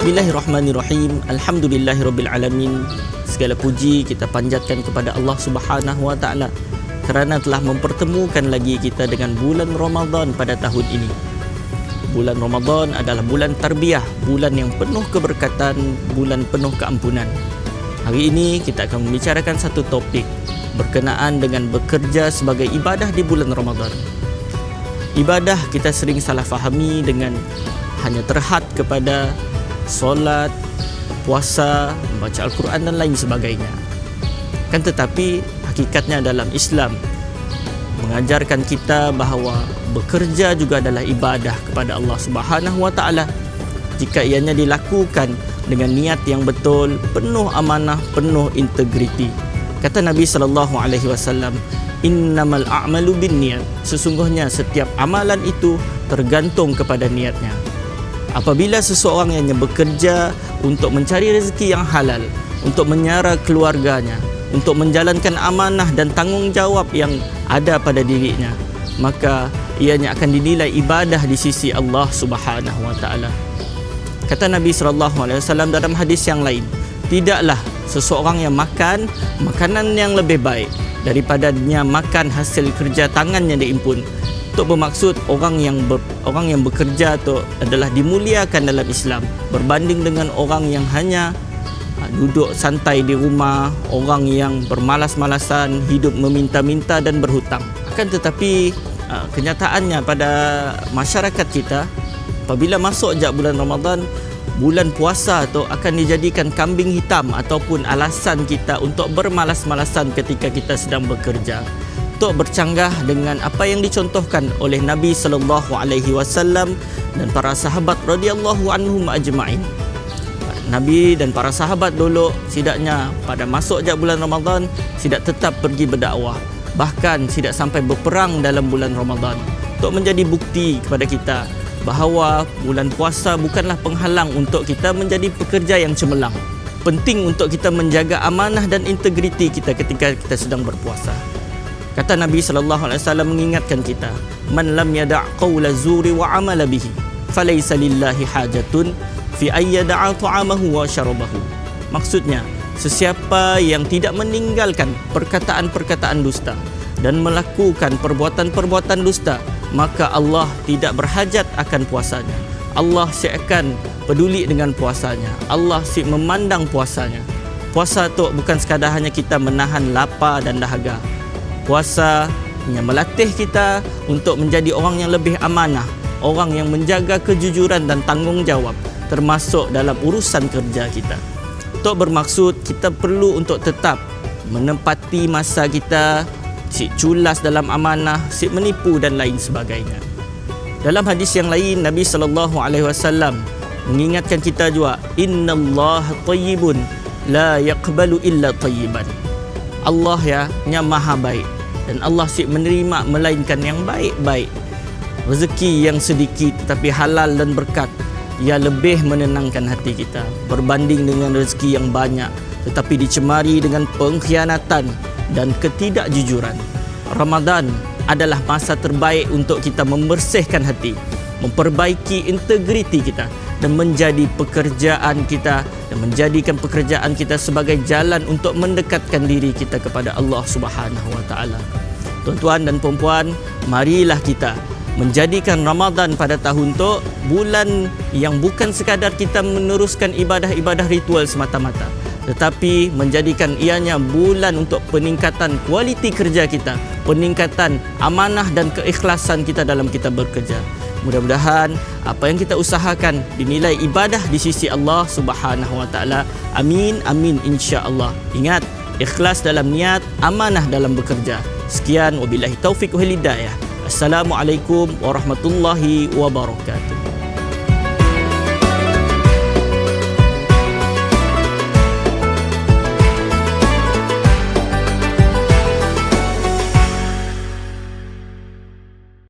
Bismillahirrahmanirrahim. Alhamdulillahirabbil-alamin. Segala puji kita panjatkan kepada Allah Subhanahu wa taala kerana telah mempertemukan lagi kita dengan bulan Ramadan pada tahun ini. Bulan Ramadan adalah bulan tarbiyah, bulan yang penuh keberkatan, bulan penuh keampunan. Hari ini kita akan membicarakan satu topik berkenaan dengan bekerja sebagai ibadah di bulan Ramadan. Ibadah kita sering salah fahami dengan hanya terhad kepada solat, puasa, membaca Al-Quran dan lain sebagainya. Kan tetapi hakikatnya dalam Islam mengajarkan kita bahawa bekerja juga adalah ibadah kepada Allah Subhanahu wa taala jika ianya dilakukan dengan niat yang betul, penuh amanah, penuh integriti. Kata Nabi sallallahu alaihi wasallam, "Innamal a'malu binniyat." Sesungguhnya setiap amalan itu tergantung kepada niatnya. Apabila seseorang yang bekerja untuk mencari rezeki yang halal, untuk menyara keluarganya, untuk menjalankan amanah dan tanggungjawab yang ada pada dirinya, maka ianya akan dinilai ibadah di sisi Allah Subhanahu wa taala. Kata Nabi sallallahu alaihi wasallam dalam hadis yang lain, tidaklah seseorang yang makan makanan yang lebih baik daripada dia makan hasil kerja tangannya diimpun. Untuk bermaksud orang yang bekerja itu adalah dimuliakan dalam Islam berbanding dengan orang yang hanya duduk santai di rumah, orang yang bermalas-malasan, hidup meminta-minta dan berhutang. Akan tetapi kenyataannya pada masyarakat kita, apabila masuk sejak bulan Ramadan, bulan puasa itu akan dijadikan kambing hitam ataupun alasan kita untuk bermalas-malasan ketika kita sedang bekerja, untuk bercanggah dengan apa yang dicontohkan oleh Nabi sallallahu alaihi wasallam dan para sahabat radhiyallahu anhum ajma'in. Nabi dan para sahabat dulu setidaknya pada masuk sejak bulan Ramadan tidak tetap pergi berdakwah, bahkan tidak sampai berperang dalam bulan Ramadan, untuk menjadi bukti kepada kita bahawa bulan puasa bukanlah penghalang untuk kita menjadi pekerja yang cemerlang. Penting untuk kita menjaga amanah dan integriti kita ketika kita sedang berpuasa. Kata Nabi sallallahu alaihi wasallam mengingatkan kita, "Man lam yada' qaula zuri wa 'amala bihi, falaysa lillahi hajatun fi ay yada'a ta'amahu wa syarabahu." Maksudnya, sesiapa yang tidak meninggalkan perkataan-perkataan dusta dan melakukan perbuatan-perbuatan dusta, maka Allah tidak berhajat akan puasanya. Allah akan peduli dengan puasanya. Allah memandang puasanya. Puasa itu bukan sekadar hanya kita menahan lapar dan dahaga. Puasa yang melatih kita untuk menjadi orang yang lebih amanah, orang yang menjaga kejujuran dan tanggungjawab, termasuk dalam urusan kerja kita. Untuk bermaksud kita perlu untuk tetap menempati masa kita, si culas dalam amanah, si menipu dan lain sebagainya. Dalam hadis yang lain, Nabi sallallahu alaihi wasallam mengingatkan kita juga, "Innallaha thayyibun la yaqbalu illa thayyiban." Allah yang maha baik dan Allah menerima melainkan yang baik-baik. Rezeki yang sedikit tetapi halal dan berkat, ia lebih menenangkan hati kita berbanding dengan rezeki yang banyak tetapi dicemari dengan pengkhianatan dan ketidakjujuran. Ramadan adalah masa terbaik untuk kita membersihkan hati, memperbaiki integriti kita dan menjadi pekerjaan kita dan menjadikan pekerjaan kita sebagai jalan untuk mendekatkan diri kita kepada Allah Subhanahu wa taala. Tuan-tuan dan puan-puan, marilah kita menjadikan Ramadan pada tahun itu bulan yang bukan sekadar kita meneruskan ibadah-ibadah ritual semata-mata, tetapi menjadikan ianya bulan untuk peningkatan kualiti kerja kita, peningkatan amanah dan keikhlasan kita dalam kita bekerja. Mudah-mudahan apa yang kita usahakan dinilai ibadah di sisi Allah Subhanahu wa taala. Amin amin insya-Allah. Ingat, ikhlas dalam niat, amanah dalam bekerja. Sekian, wabillahi taufiq wal hidayah. Assalamualaikum warahmatullahi wabarakatuh.